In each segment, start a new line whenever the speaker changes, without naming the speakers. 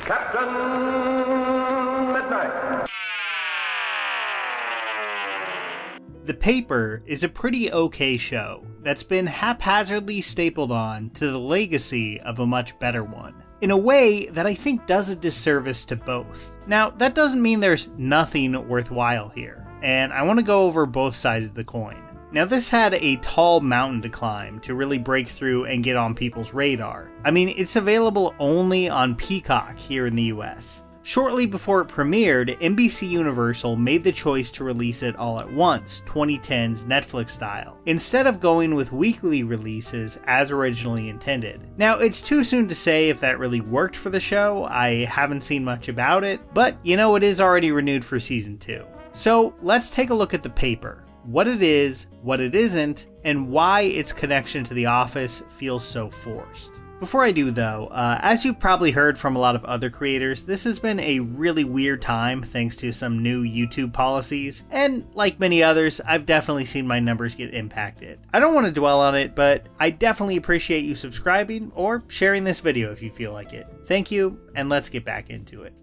Captain Midnight.
The Paper is a pretty okay show that's been haphazardly stapled on to the legacy of a much better one, in a way that I think does a disservice to both. Now, that doesn't mean there's nothing worthwhile here, and I want to go over both sides of the coin. Now, this had a tall mountain to climb to really break through and get on people's radar. I mean, it's available only on Peacock here in the US. Shortly before it premiered, NBC Universal made the choice to release it all at once, 2010's Netflix style, instead of going with weekly releases as originally intended. Now, it's too soon to say if that really worked for the show. I haven't seen much about it, but it is already renewed for season 2. So let's take a look at The Paper. What it is, what it isn't, and why its connection to The Office feels so forced. Before I do though, as you've probably heard from a lot of other creators, this has been a really weird time thanks to some new YouTube policies, and like many others, I've definitely seen my numbers get impacted. I don't want to dwell on it, but I definitely appreciate you subscribing or sharing this video if you feel like it. Thank you, and let's get back into it.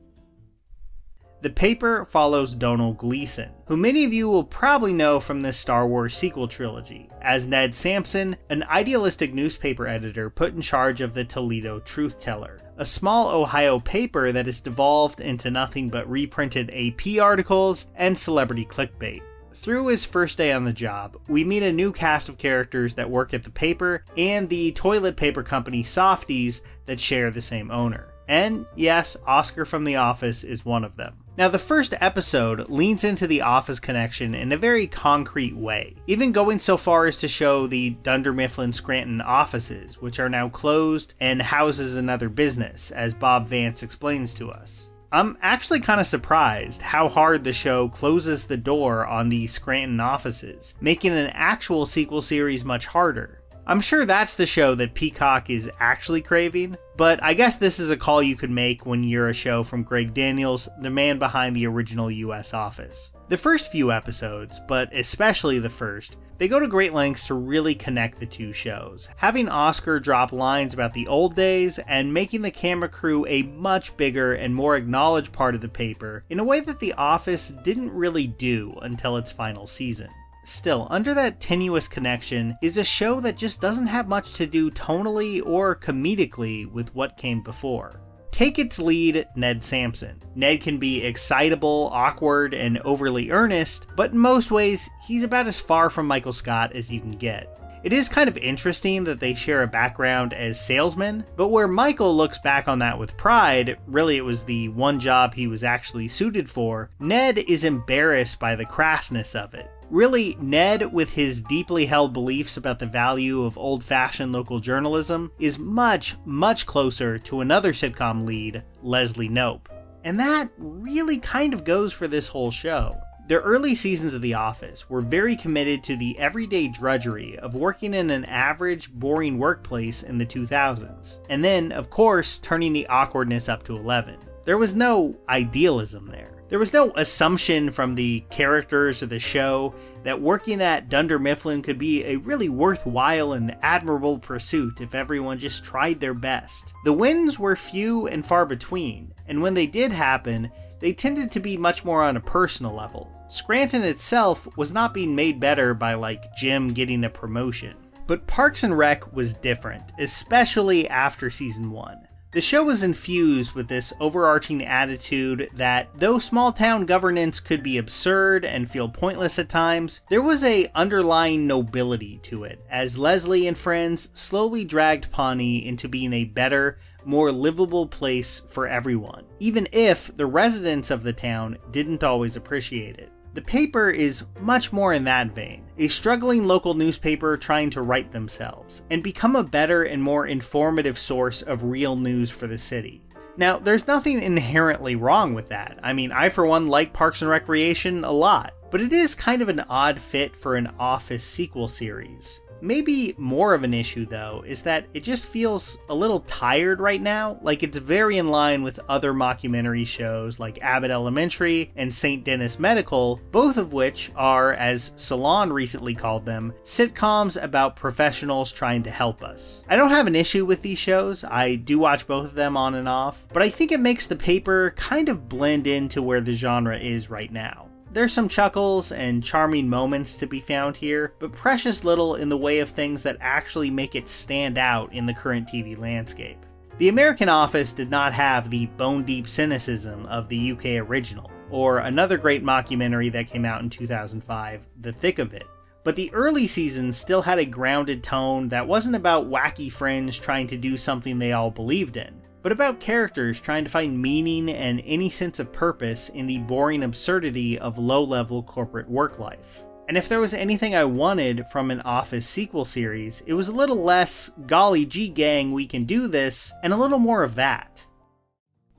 The Paper follows Domhnall Gleeson, who many of you will probably know from this Star Wars sequel trilogy, as Ned Sampson, an idealistic newspaper editor put in charge of the Toledo Truth Teller, a small Ohio paper that has devolved into nothing but reprinted AP articles and celebrity clickbait. Through his first day on the job, we meet a new cast of characters that work at the paper and the toilet paper company Softies that share the same owner. And yes, Oscar from The Office is one of them. Now, the first episode leans into the Office connection in a very concrete way, even going so far as to show the Dunder Mifflin Scranton offices, which are now closed and houses another business, as Bob Vance explains to us. I'm actually kind of surprised how hard the show closes the door on the Scranton offices, making an actual sequel series much harder. I'm sure that's the show that Peacock is actually craving, but I guess this is a call you could make when you're a show from Greg Daniels, the man behind the original US Office. The first few episodes, but especially the first, they go to great lengths to really connect the two shows, having Oscar drop lines about the old days and making the camera crew a much bigger and more acknowledged part of the paper in a way that The Office didn't really do until its final season. Still, under that tenuous connection is a show that just doesn't have much to do tonally or comedically with what came before. Take its lead, Ned Sampson. Ned can be excitable, awkward, and overly earnest, but in most ways, he's about as far from Michael Scott as you can get. It is kind of interesting that they share a background as salesmen, but where Michael looks back on that with pride, really it was the one job he was actually suited for, Ned is embarrassed by the crassness of it. Really, Ned, with his deeply held beliefs about the value of old-fashioned local journalism, is much, much closer to another sitcom lead, Leslie Knope. And that really kind of goes for this whole show. The early seasons of The Office were very committed to the everyday drudgery of working in an average, boring workplace in the 2000s, and then, of course, turning the awkwardness up to 11. There was no idealism there. There was no assumption from the characters of the show that working at Dunder Mifflin could be a really worthwhile and admirable pursuit if everyone just tried their best. The wins were few and far between, and when they did happen, they tended to be much more on a personal level. Scranton itself was not being made better by Jim getting a promotion. But Parks and Rec was different, especially after season 1. The show was infused with this overarching attitude that though small town governance could be absurd and feel pointless at times, there was a underlying nobility to it, as Leslie and friends slowly dragged Pawnee into being a better, more livable place for everyone, even if the residents of the town didn't always appreciate it. The paper is much more in that vein, a struggling local newspaper trying to right themselves, and become a better and more informative source of real news for the city. Now, there's nothing inherently wrong with that. I mean, I for one like Parks and Recreation a lot, but it is kind of an odd fit for an Office sequel series. Maybe more of an issue though is that it just feels a little tired right now, like it's very in line with other mockumentary shows like Abbott Elementary and St. Denis Medical, both of which are, as Salon recently called them, sitcoms about professionals trying to help us. I don't have an issue with these shows, I do watch both of them on and off, but I think it makes the paper kind of blend into where the genre is right now. There's some chuckles and charming moments to be found here, but precious little in the way of things that actually make it stand out in the current TV landscape. The American Office did not have the bone-deep cynicism of the UK original, or another great mockumentary that came out in 2005, The Thick of It. But the early seasons still had a grounded tone that wasn't about wacky friends trying to do something they all believed in, but about characters trying to find meaning and any sense of purpose in the boring absurdity of low-level corporate work life. And if there was anything I wanted from an Office sequel series, it was a little less, golly gee gang, we can do this, and a little more of that.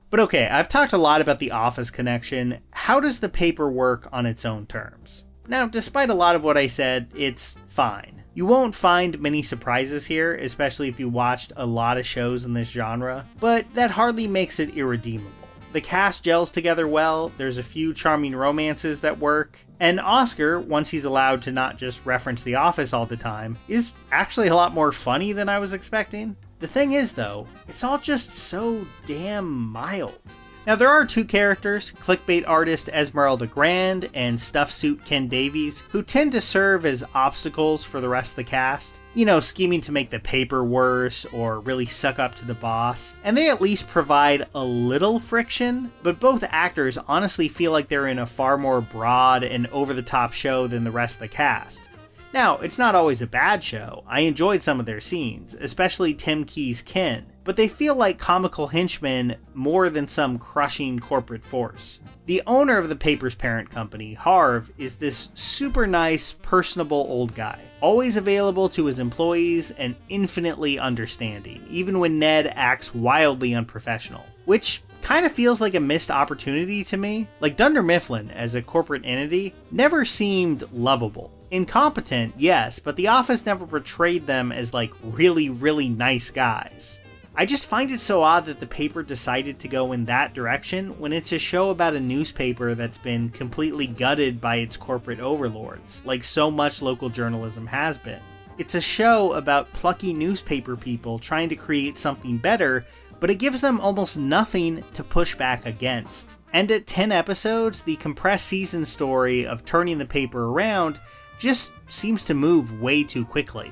But okay, I've talked a lot about the Office connection. How does the paper work on its own terms? Now, despite a lot of what I said, it's fine. You won't find many surprises here, especially if you watched a lot of shows in this genre, but that hardly makes it irredeemable. The cast gels together well, there's a few charming romances that work, and Oscar, once he's allowed to not just reference The Office all the time, is actually a lot more funny than I was expecting. The thing is though, it's all just so damn mild. Now there are two characters, clickbait artist Esmeralda Grand and stuff suit Ken Davies, who tend to serve as obstacles for the rest of the cast. You know, scheming to make the paper worse or really suck up to the boss. And they at least provide a little friction, but both actors honestly feel like they're in a far more broad and over-the-top show than the rest of the cast. Now, it's not always a bad show. I enjoyed some of their scenes, especially Tim Key's Ken, but they feel like comical henchmen more than some crushing corporate force. The owner of the paper's parent company, Harv, is this super nice, personable old guy, always available to his employees and infinitely understanding, even when Ned acts wildly unprofessional, which kind of feels like a missed opportunity to me. Like Dunder Mifflin, as a corporate entity, never seemed lovable. Incompetent, yes, but The Office never portrayed them as like really, really nice guys. I just find it so odd that the paper decided to go in that direction when it's a show about a newspaper that's been completely gutted by its corporate overlords, like so much local journalism has been. It's a show about plucky newspaper people trying to create something better, but it gives them almost nothing to push back against. And at 10 episodes, the compressed season story of turning the paper around just seems to move way too quickly.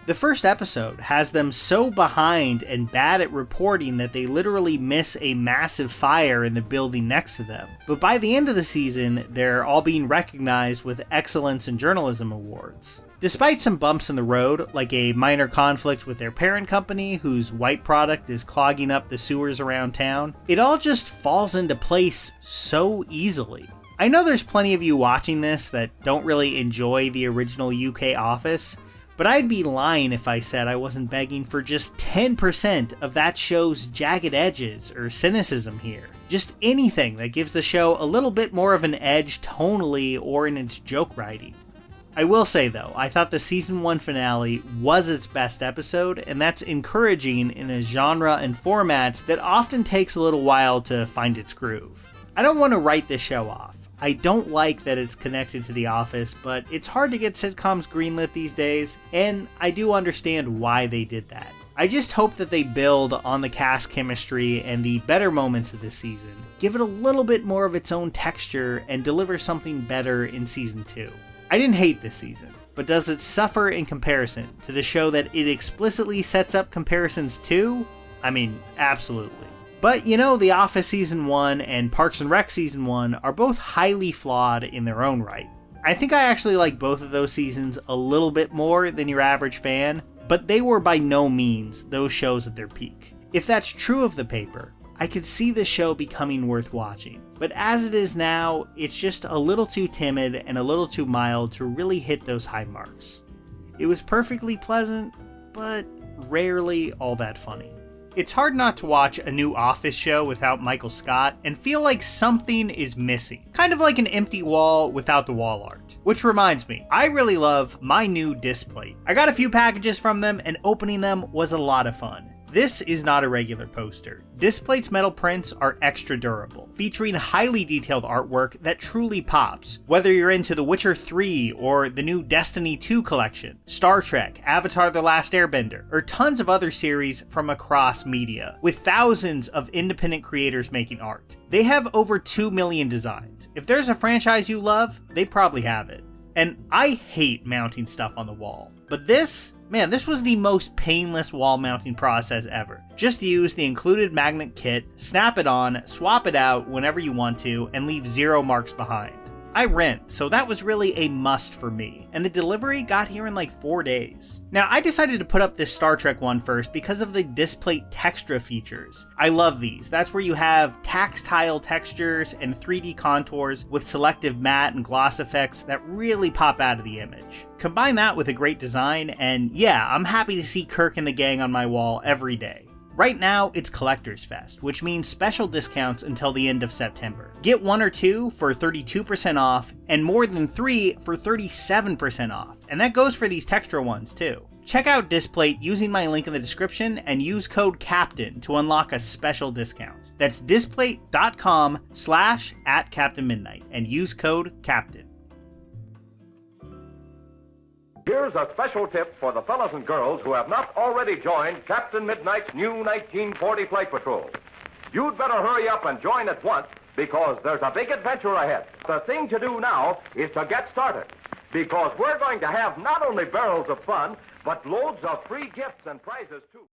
The first episode has them so behind and bad at reporting that they literally miss a massive fire in the building next to them. But by the end of the season, they're all being recognized with Excellence in Journalism awards. Despite some bumps in the road, like a minor conflict with their parent company whose white product is clogging up the sewers around town, it all just falls into place so easily. I know there's plenty of you watching this that don't really enjoy the original UK Office, but I'd be lying if I said I wasn't begging for just 10% of that show's jagged edges or cynicism here. Just anything that gives the show a little bit more of an edge tonally or in its joke writing. I will say though, I thought the season 1 finale was its best episode, and that's encouraging in a genre and format that often takes a little while to find its groove. I don't want to write this show off. I don't like that it's connected to The Office, but it's hard to get sitcoms greenlit these days, and I do understand why they did that. I just hope that they build on the cast chemistry and the better moments of this season, give it a little bit more of its own texture, and deliver something better in season 2. I didn't hate this season, but does it suffer in comparison to the show that it explicitly sets up comparisons to? I mean, absolutely. But you know, The Office Season 1 and Parks and Rec Season 1 are both highly flawed in their own right. I think I actually like both of those seasons a little bit more than your average fan, but they were by no means those shows at their peak. If that's true of the paper, I could see the show becoming worth watching. But as it is now, it's just a little too timid and a little too mild to really hit those high marks. It was perfectly pleasant, but rarely all that funny. It's hard not to watch a new Office show without Michael Scott and feel like something is missing. Kind of like an empty wall without the wall art. Which reminds me, I really love my new Displate. I got a few packages from them and opening them was a lot of fun. This is not a regular poster. Displate's metal prints are extra durable, featuring highly detailed artwork that truly pops. Whether you're into The Witcher 3 or the new Destiny 2 collection, Star Trek, Avatar: The Last Airbender, or tons of other series from across media, with thousands of independent creators making art. They have over 2 million designs. If there's a franchise you love, they probably have it. And I hate mounting stuff on the wall. But this was the most painless wall mounting process ever. Just use the included magnet kit, snap it on, swap it out whenever you want to, and leave 0 marks behind. I rent, so that was really a must for me, and the delivery got here in like 4 days. Now, I decided to put up this Star Trek one first because of the Displate Textra features. I love these. That's where you have tactile textures and 3D contours with selective matte and gloss effects that really pop out of the image. Combine that with a great design, and yeah, I'm happy to see Kirk and the gang on my wall every day. Right now, it's Collector's Fest, which means special discounts until the end of September. Get 1 or 2 for 32% off, and more than 3 for 37% off, and that goes for these Textra ones too. Check out Displate using my link in the description and use code CAPTAIN to unlock a special discount. That's displate.com/@captainmidnight and use code CAPTAIN.
Here's a special tip for the fellas and girls who have not already joined Captain Midnight's new 1940 Flight Patrol. You'd better hurry up and join at once because there's a big adventure ahead. The thing to do now is to get started because we're going to have not only barrels of fun, but loads of free gifts and prizes too.